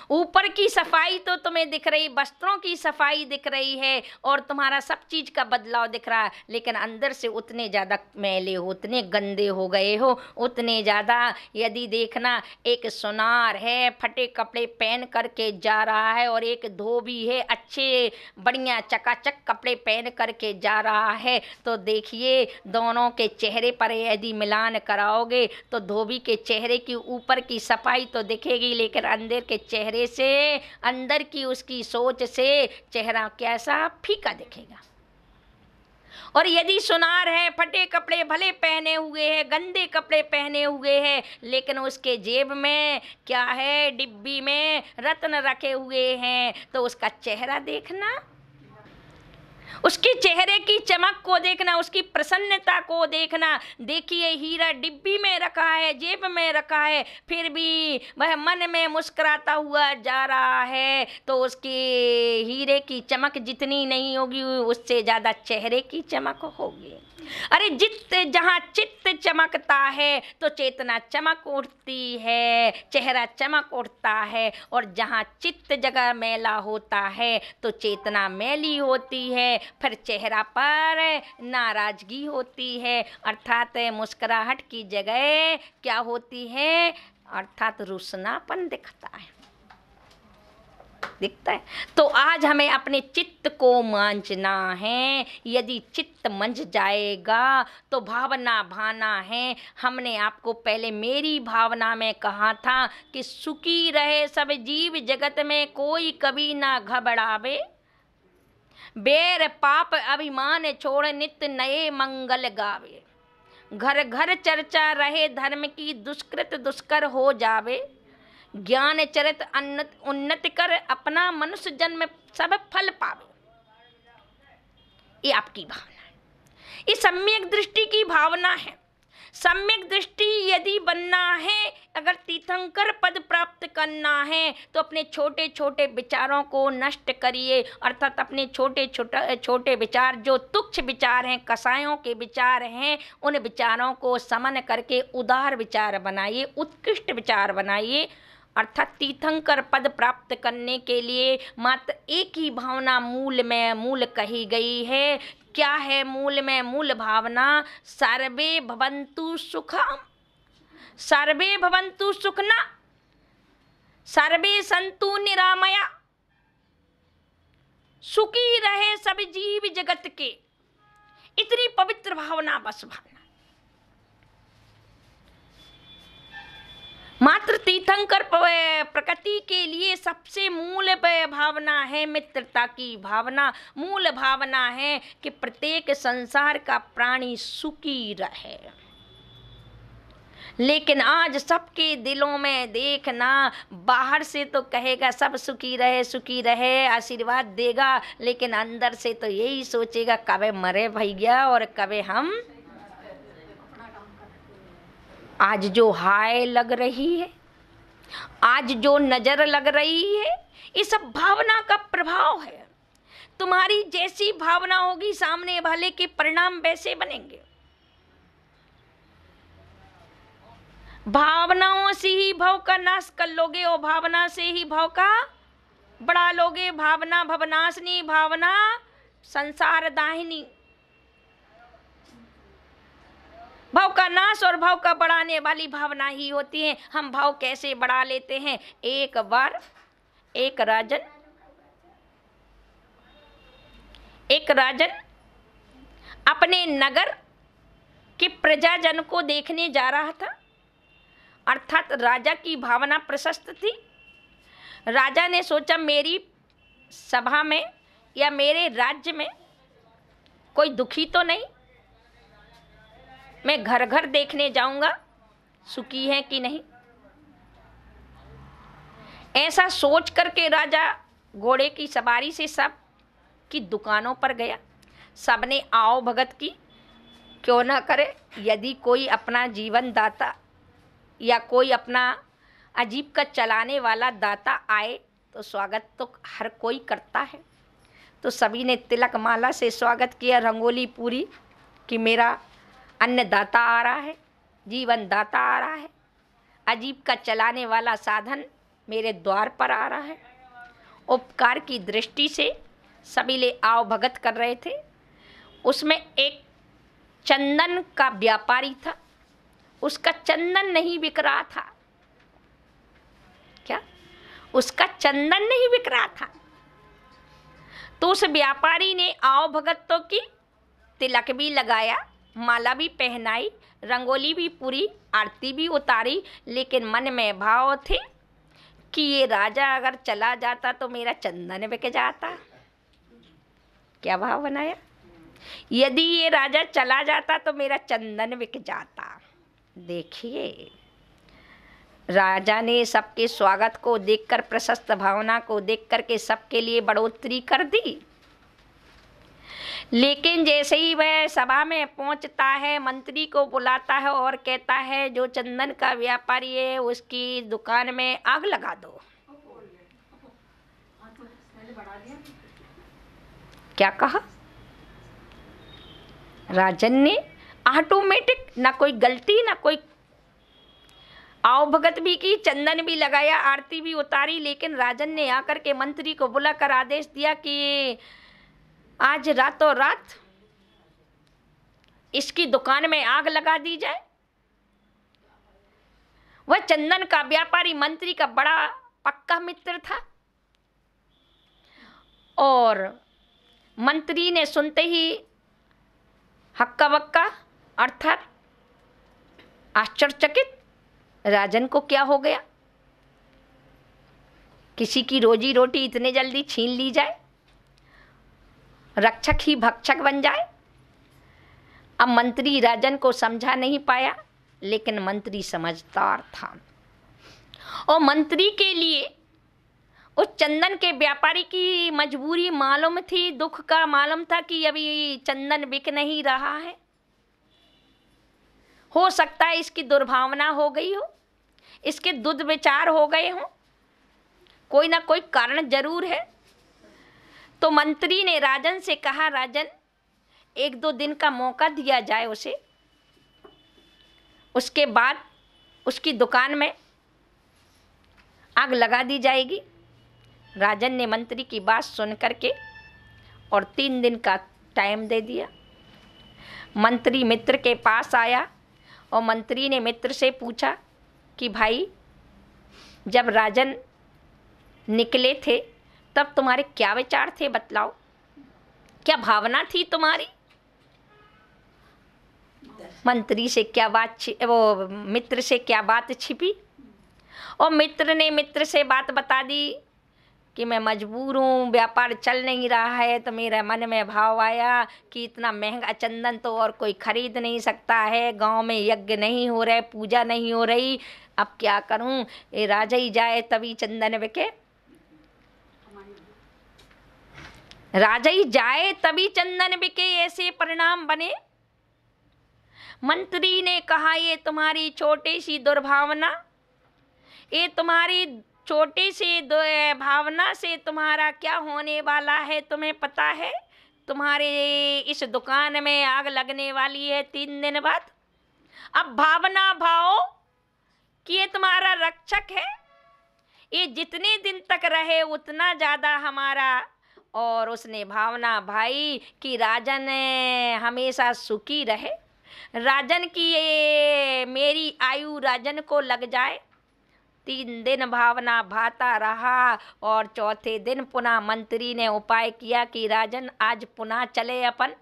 ऊपर की सफाई तो तुम्हें दिख रही, वस्त्रों की सफाई दिख रही है और तुम्हारा सब चीज का बदलाव दिख रहा है, लेकिन अंदर से उतने ज्यादा मैले हो, उतने गंदे हो गए हो, उतने ज्यादा। यदि देखना, एक सुनार है फटे कपड़े पहन करके जा रहा है और एक धोबी है अच्छे बढ़िया चकाचक कपड़े पहन करके जा रहा है, तो देखिए दोनों के चेहरे पर यदि मिलान कराओगे तो धोबी के चेहरे की ऊपर की सफाई तो दिखेगी, लेकिन अंदर के चेहरे से, अंदर की उसकी सोच से चेहरा कैसा फीका दिखेगा। और यदि सुनार है फटे कपड़े भले पहने हुए है, गंदे कपड़े पहने हुए है, लेकिन उसके जेब में क्या है, डिब्बी में रत्न रखे हुए हैं, तो उसका चेहरा देखना, उसके चेहरे की चमक को देखना, उसकी प्रसन्नता को देखना। देखिए हीरा डिब्बी में रखा है, जेब में रखा है, फिर भी वह मन में मुस्कुराता हुआ जा रहा है, तो उसके हीरे की चमक जितनी नहीं होगी उससे ज्यादा चेहरे की चमक होगी। अरे जहाँ चित्त चमकता है तो चेतना चमक उठती है, चेहरा चमक उठता है, और जहाँ चित्त जगह मैला होता है तो चेतना मैली होती है, फिर चेहरा पर नाराजगी होती है, अर्थात मुस्कुराहट की जगह क्या होती है, अर्थात रुसनापन दिखता है, दिखता है। तो आज हमें अपने चित्त को मांझना है। यदि चित्त मंझ जाएगा तो भावना भाना है। हमने आपको पहले मेरी भावना में कहा था कि सुखी रहे सब जीव जगत में, कोई कभी ना घबरावे, बैर पाप अभिमान छोड़ नित्य नए मंगल गावे, घर घर चर्चा रहे धर्म की, दुष्कृत दुष्कर हो जावे, ज्ञान चरित उन्नति कर अपना मनुष्य जन्म सब फल पावे। ये आपकी भावना है, ये सम्यक दृष्टि की भावना है। सम्यक दृष्टि यदि बनना है, अगर तीर्थंकर पद प्राप्त करना है, तो अपने छोटे छोटे विचारों को नष्ट करिए, अर्थात अपने छोटे छोटे विचार जो तुच्छ विचार हैं, कसायों के विचार हैं, उन विचारों को समन करके उदार विचार बनाइए, उत्कृष्ट विचार बनाइए। अर्थात तीर्थंकर पद प्राप्त करने के लिए मात्र एक ही भावना मूल कही गई है। क्या है मूल में? मूल भावना सर्वे भवन्तु सुखम, सर्वे भवन्तु सुखना, सर्वे सन्तु निरामया, सुखी रहे सब जीव जगत के। इतनी पवित्र भावना, बस भावना। मात्र तीर्थंकर प्रकृति के लिए सबसे मूल भावना है मित्रता की भावना। मूल भावना है कि प्रत्येक संसार का प्राणी सुखी रहे। लेकिन आज सबके दिलों में देखना, बाहर से तो कहेगा सब सुखी रहे, आशीर्वाद देगा, लेकिन अंदर से तो यही सोचेगा कबे मरे भैया और कबे हम। आज जो हाय लग रही है, आज जो नजर लग रही है, ये सब भावना का प्रभाव है। तुम्हारी जैसी भावना होगी, सामने वाले के परिणाम वैसे बनेंगे। भावनाओं से ही भाव का नाश कर लोगे और भावना से ही भाव का बढ़ा लोगे। भावना भवनाशनी, भावना संसार दाहिनी। भाव का नाश और भाव का बढ़ाने वाली भावना ही होती है। हम भाव कैसे बढ़ा लेते हैं? एक बार एक राजन अपने नगर के प्रजाजन को देखने जा रहा था। अर्थात राजा की भावना प्रशस्त थी। राजा ने सोचा मेरी सभा में या मेरे राज्य में कोई दुखी तो नहीं, मैं घर घर देखने जाऊंगा सुखी है कि नहीं। ऐसा सोच करके राजा घोड़े की सवारी से सब की दुकानों पर गया। सबने आओ भगत की क्यों ना करे। यदि कोई अपना जीवन दाता या कोई अपना अजीब का चलाने वाला दाता आए तो स्वागत तो हर कोई करता है। तो सभी ने तिलक माला से स्वागत किया, रंगोली पूरी कि मेरा अन्नदाता आ रहा है, जीवन दाता आ रहा है। अजीब का चलाने वाला साधन मेरे द्वार पर आ रहा है। उपकार की दृष्टि से सभी ले आओ भगत कर रहे थे। उसमें एक चंदन का व्यापारी था, उसका चंदन नहीं बिक रहा था। क्या? उसका चंदन नहीं बिक रहा था। तो उस व्यापारी ने आओ भगतों की तिलक भी लगाया, माला भी पहनाई, रंगोली भी पूरी, आरती भी उतारी, लेकिन मन में भाव थे कि ये राजा अगर चला जाता तो मेरा चंदन बिक जाता। क्या भाव बनाया? यदि ये राजा चला जाता तो मेरा चंदन बिक जाता। देखिए, राजा ने सबके स्वागत को देखकर, प्रशस्त भावना को देख करके सबके लिए बढ़ोतरी कर दी। लेकिन जैसे ही वह सभा में पहुंचता है, मंत्री को बुलाता है और कहता है जो चंदन का व्यापारी है उसकी दुकान में आग लगा दो। क्या कहा? राजन ने ऑटोमेटिक, ना कोई गलती ना कोई आओ भगत भी की, चंदन भी लगाया, आरती भी उतारी, लेकिन राजन ने आकर के मंत्री को बुलाकर आदेश दिया कि आज रातों रात इसकी दुकान में आग लगा दी जाए। वह चंदन का व्यापारी मंत्री का बड़ा पक्का मित्र था और मंत्री ने सुनते ही हक्का बक्का अर्थात आश्चर्यचकित, राजन को क्या हो गया? किसी की रोजी रोटी इतने जल्दी छीन ली जाए, रक्षक ही भक्षक बन जाए। अब मंत्री राजन को समझा नहीं पाया, लेकिन मंत्री समझदार था और मंत्री के लिए उस चंदन के व्यापारी की मजबूरी मालूम थी, दुख का मालूम था कि अभी चंदन बिक नहीं रहा है। हो सकता है इसकी दुर्भावना हो गई हो, इसके दुर्विचार हो गए हों, कोई ना कोई कारण जरूर है। तो मंत्री ने राजन से कहा, राजन 1-2 दिन का मौका दिया जाए उसे, उसके बाद उसकी दुकान में आग लगा दी जाएगी। राजन ने मंत्री की बात सुन करके और 3 दिन का टाइम दे दिया। मंत्री मित्र के पास आया और मंत्री ने मित्र से पूछा कि भाई, जब राजन निकले थे तब तुम्हारे क्या विचार थे, बतलाओ, क्या भावना थी तुम्हारी? मंत्री से क्या बात वो मित्र से क्या बात छिपी? और मित्र ने मित्र से बात बता दी कि मैं मजबूर हूँ, व्यापार चल नहीं रहा है, तो मेरे मन में भाव आया कि इतना महंगा चंदन तो और कोई खरीद नहीं सकता है, गांव में यज्ञ नहीं हो रहे, पूजा नहीं हो रही, अब क्या करूँ, ये राजा ही जाए तभी चंदन बिके, राजा ही जाए तभी चंदन बिके, ऐसे परिणाम बने। मंत्री ने कहा, ये तुम्हारी छोटी सी दुर्भावना, ये तुम्हारी छोटी सी भावना से तुम्हारा क्या होने वाला है तुम्हें पता है? तुम्हारे इस दुकान में आग लगने वाली है 3 दिन बाद। अब भावना भाव कि ये तुम्हारा रक्षक है, ये जितने दिन तक रहे उतना ज़्यादा हमारा, और उसने भावना भाई कि राजन हमेशा सुखी रहे, राजन की ये मेरी आयु राजन को लग जाए। 3 दिन भावना भाता रहा और चौथे दिन पुनः मंत्री ने उपाय किया कि राजन आज पुनः चले अपन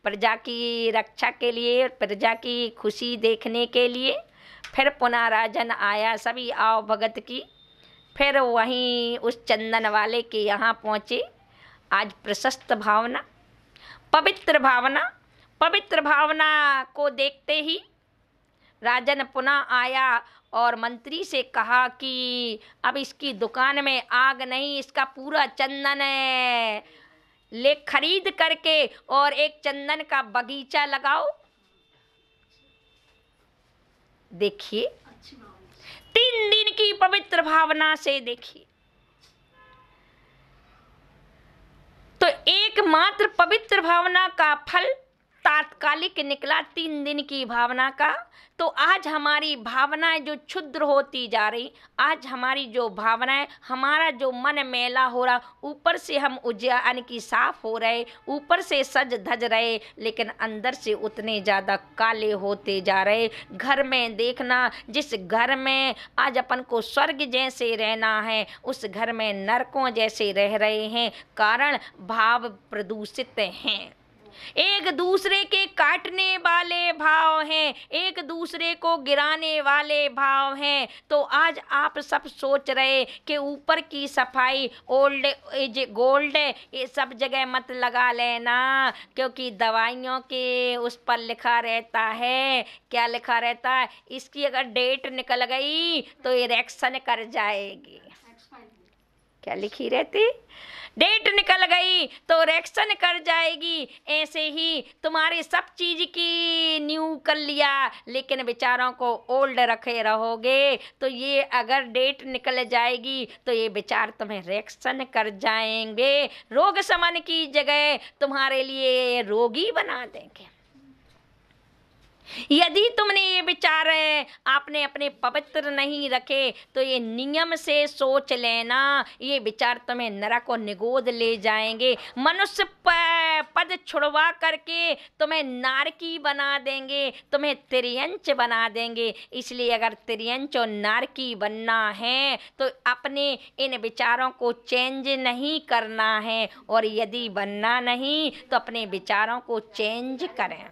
प्रजा की रक्षा के लिए, प्रजा की खुशी देखने के लिए। फिर पुनः राजन आया, सभी आओ भगत की, फिर वहीं उस चंदन वाले के यहाँ पहुँचे। आज प्रशस्त भावना, पवित्र भावना को देखते ही राजन पुनः आया और मंत्री से कहा कि अब इसकी दुकान में आग नहीं, इसका पूरा चंदन ले खरीद करके और एक चंदन का बगीचा लगाओ। देखिए 3 दिन की पवित्र भावना से देखिए, तो एकमात्र पवित्र भावना का फल तात्कालिक निकला 3 दिन की भावना का। तो आज हमारी भावनाएं जो क्षुद्र होती जा रही, आज हमारी जो भावनाएं, हमारा जो मन मैला हो रहा, ऊपर से हम यानी कि साफ हो रहे, ऊपर से सज धज रहे, लेकिन अंदर से उतने ज़्यादा काले होते जा रहे। घर में देखना, जिस घर में आज अपन को स्वर्ग जैसे रहना है, उस घर में नरकों जैसे रह रहे हैं। कारण भाव प्रदूषित हैं, एक दूसरे के काटने वाले भाव हैं, एक दूसरे को गिराने वाले भाव हैं। तो आज आप सब सोच रहे कि ऊपर की सफाई, ओल्ड एज गोल्ड, ये सब जगह मत लगा लेना, क्योंकि दवाइयों के उस पर लिखा रहता है, क्या लिखा रहता है, इसकी अगर डेट निकल गई तो ये रिएक्शन कर जाएगी। क्या लिखी रहती, डेट निकल गई तो रिएक्शन कर जाएगी। ऐसे ही तुम्हारे सब चीज की न्यू कर लिया, लेकिन विचारों को ओल्ड रखे रहोगे तो ये अगर डेट निकल जाएगी तो ये विचार तुम्हें रिएक्शन कर जाएंगे। रोग शमन की जगह तुम्हारे लिए रोगी बना देंगे। यदि तुमने ये विचार आपने अपने पवित्र नहीं रखे तो ये नियम से सोच लेना, ये विचार तुम्हें नरक को निगोद ले जाएंगे। मनुष्य पद छुड़वा करके तुम्हें नारकी बना देंगे, तुम्हें तिर्यंच बना देंगे। इसलिए अगर तिर्यंच और नारकी बनना है तो अपने इन विचारों को चेंज नहीं करना है, और यदि बनना नहीं तो अपने विचारों को चेंज करें।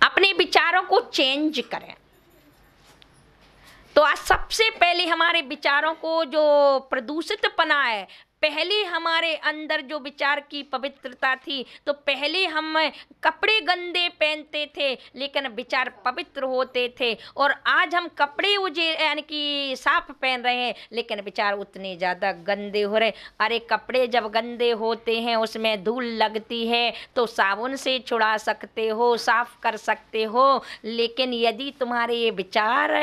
अपने विचारों को चेंज करें। तो आज सबसे पहले हमारे विचारों को जो प्रदूषितपना है, पहले हमारे अंदर जो विचार की पवित्रता थी, तो पहले हम कपड़े गंदे पहनते थे लेकिन विचार पवित्र होते थे, और आज हम कपड़े यानी कि साफ पहन रहे हैं लेकिन विचार उतने ज़्यादा गंदे हो रहे। अरे कपड़े जब गंदे होते हैं, उसमें धूल लगती है तो साबुन से छुड़ा सकते हो, साफ कर सकते हो, लेकिन यदि तुम्हारे ये विचार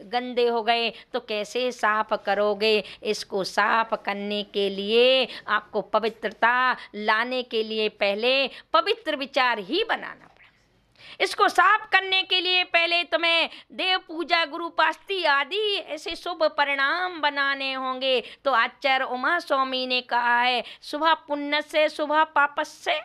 गंदे हो गए तो कैसे साफ करोगे? इसको साफ करने के लिए, आपको पवित्रता लाने के लिए पहले पवित्र विचार ही बनाना पड़ा। इसको साफ करने के लिए पहले तुम्हें देव पूजा, गुरु पास्ती आदि ऐसे शुभ परिणाम बनाने होंगे। तो आचार्य उमा स्वामी ने कहा है, शुभ पुण्य से शुभ पापस से,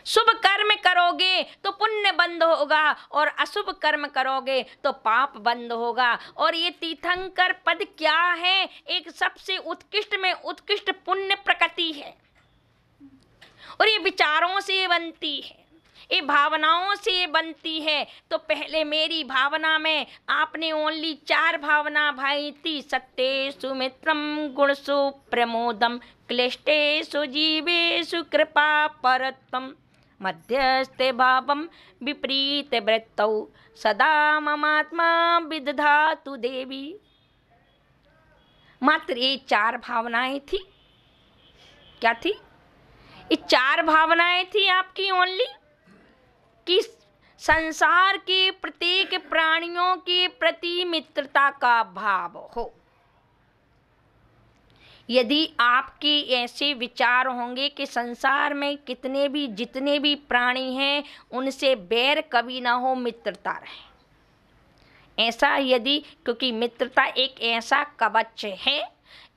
शुभ कर्म करोगे तो पुण्य बंद होगा और अशुभ कर्म करोगे तो पाप बंद होगा। और ये तीर्थंकर पद क्या है? एक सबसे उत्कृष्ट में उत्कृष्ट पुण्य प्रकृति है, और ये विचारों से बनती है, ये भावनाओं से बनती है। तो पहले मेरी भावना में आपने ओनली 4 भावना भाई थी, सत्येषु मित्रम गुणसु प्रमोदम क्लिष्टेषु जीवेषु कृपा परत्वम मध्यस्थे भावम विपरीत वृत्तौ सदा ममात्मा विदधातु देवी। मात्र ये 4 भावनाएं थी। क्या थी? ये 4 भावनाएं थी आपकी ओनली, कि संसार के प्रत्येक प्राणियों के प्रति मित्रता का भाव हो। यदि आपके ऐसे विचार होंगे कि संसार में कितने भी जितने भी प्राणी हैं उनसे बैर कभी ना हो, मित्रता रहे, ऐसा यदि, क्योंकि मित्रता एक ऐसा कवच है,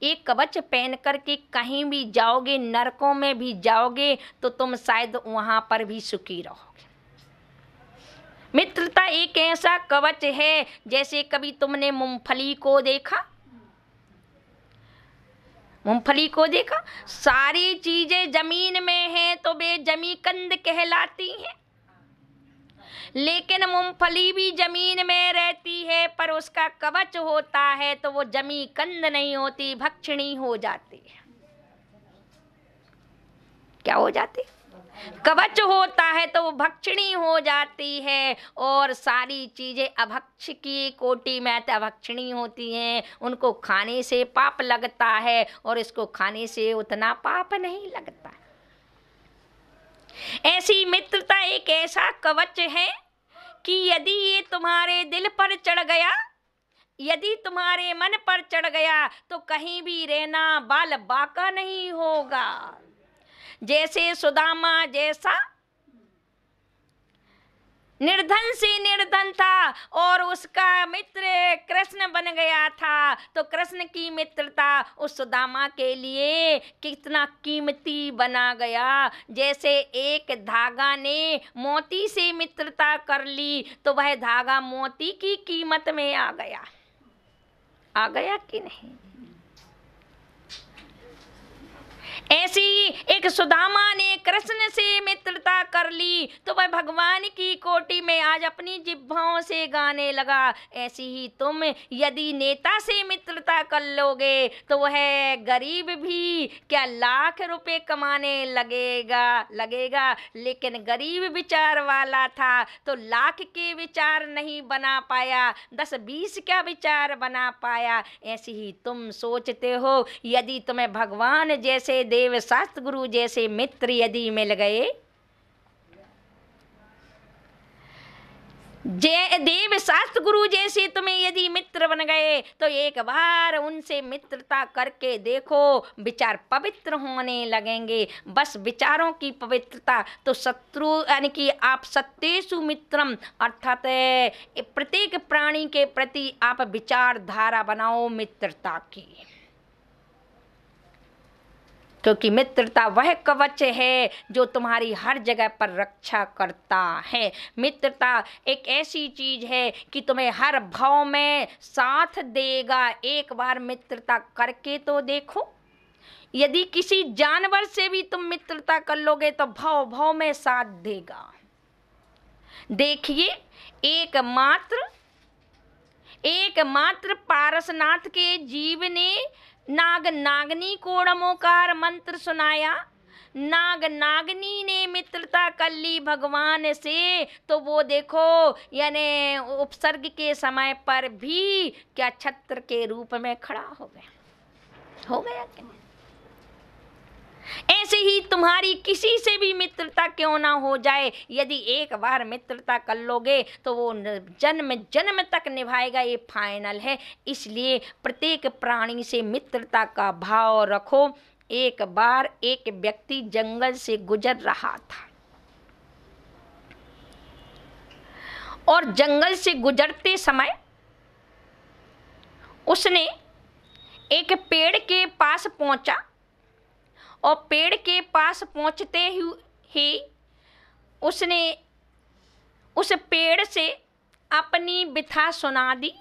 एक कवच पहन करके कहीं भी जाओगे, नरकों में भी जाओगे तो तुम शायद वहाँ पर भी सुखी रहोगे। मित्रता एक ऐसा कवच है, जैसे कभी तुमने मूंगफली को देखा, मूंगफली को देखा, सारी चीजें जमीन में हैं तो वे जमीकंद कहलाती हैं, लेकिन मूंगफली भी जमीन में रहती है पर उसका कवच होता है तो वो जमीकंद नहीं होती, भक्षणी हो जाती है। क्या हो जाती? कवच होता है तो वो भक्षणी हो जाती है, और सारी चीजें अभक्ष की कोटि में अभक्षणी होती हैं, उनको खाने से पाप लगता है और इसको खाने से उतना पाप नहीं लगता। ऐसी मित्रता एक ऐसा कवच है कि यदि ये तुम्हारे दिल पर चढ़ गया यदि तुम्हारे मन पर चढ़ गया तो कहीं भी रहना बाल बाका नहीं होगा। जैसे सुदामा जैसा निर्धन से निर्धन था और उसका मित्र कृष्ण बन गया था, तो कृष्ण की मित्रता उस सुदामा के लिए कितना कीमती बना गया। जैसे एक धागा ने मोती से मित्रता कर ली तो वह धागा मोती की कीमत में आ गया कि नहीं। ऐसी एक सुदामा ने कृष्ण से मित्रता कर ली तो वह भगवान की कोटि में आज अपनी जिह्वाओं से गाने लगा। ऐसी ही तुम यदि नेता से मित्रता कर लोगे तो वह गरीब भी क्या लाख रुपए कमाने लगेगा, लेकिन गरीब विचार वाला था तो लाख के विचार नहीं बना पाया, 10-20 का विचार बना पाया। ऐसी ही तुम सोचते हो यदि तुम्हें भगवान जैसे देव शास्त्र गुरु जैसे मित्र यदि मिल गए, देव शास्त्र गुरु जैसे तुम्हें यदि मित्र बन गए तो एक बार उनसे मित्रता करके देखो, विचार पवित्र होने लगेंगे। बस विचारों की पवित्रता तो शत्रु यानी कि आप सत्येषु मित्रम अर्थात प्रत्येक प्राणी के प्रति आप विचारधारा बनाओ मित्रता की, क्योंकि मित्रता वह कवच है जो तुम्हारी हर जगह पर रक्षा करता है। मित्रता एक ऐसी चीज है कि तुम्हें हर भाव में साथ देगा। एक बार मित्रता करके तो देखो, यदि किसी जानवर से भी तुम मित्रता कर लोगे तो भाव भाव में साथ देगा। देखिए एकमात्र पारसनाथ के जीव ने नाग नागनी को नमोकार मंत्र सुनाया, नाग नागनी ने मित्रता कर ली भगवान से, तो वो देखो यानी उपसर्ग के समय पर भी क्या छत्र के रूप में खड़ा हो गया क्या? ऐसे ही तुम्हारी किसी से भी मित्रता क्यों ना हो जाए, यदि एक बार मित्रता कर लोगे तो वो जन्म जन्म तक निभाएगा, ये फाइनल है। इसलिए प्रत्येक प्राणी से मित्रता का भाव रखो। एक बार एक व्यक्ति जंगल से गुजर रहा था और जंगल से गुजरते समय उसने एक पेड़ के पास पहुंचा और पेड़ के पास पहुंचते ही उसने उस पेड़ से अपनी व्यथा सुना दी।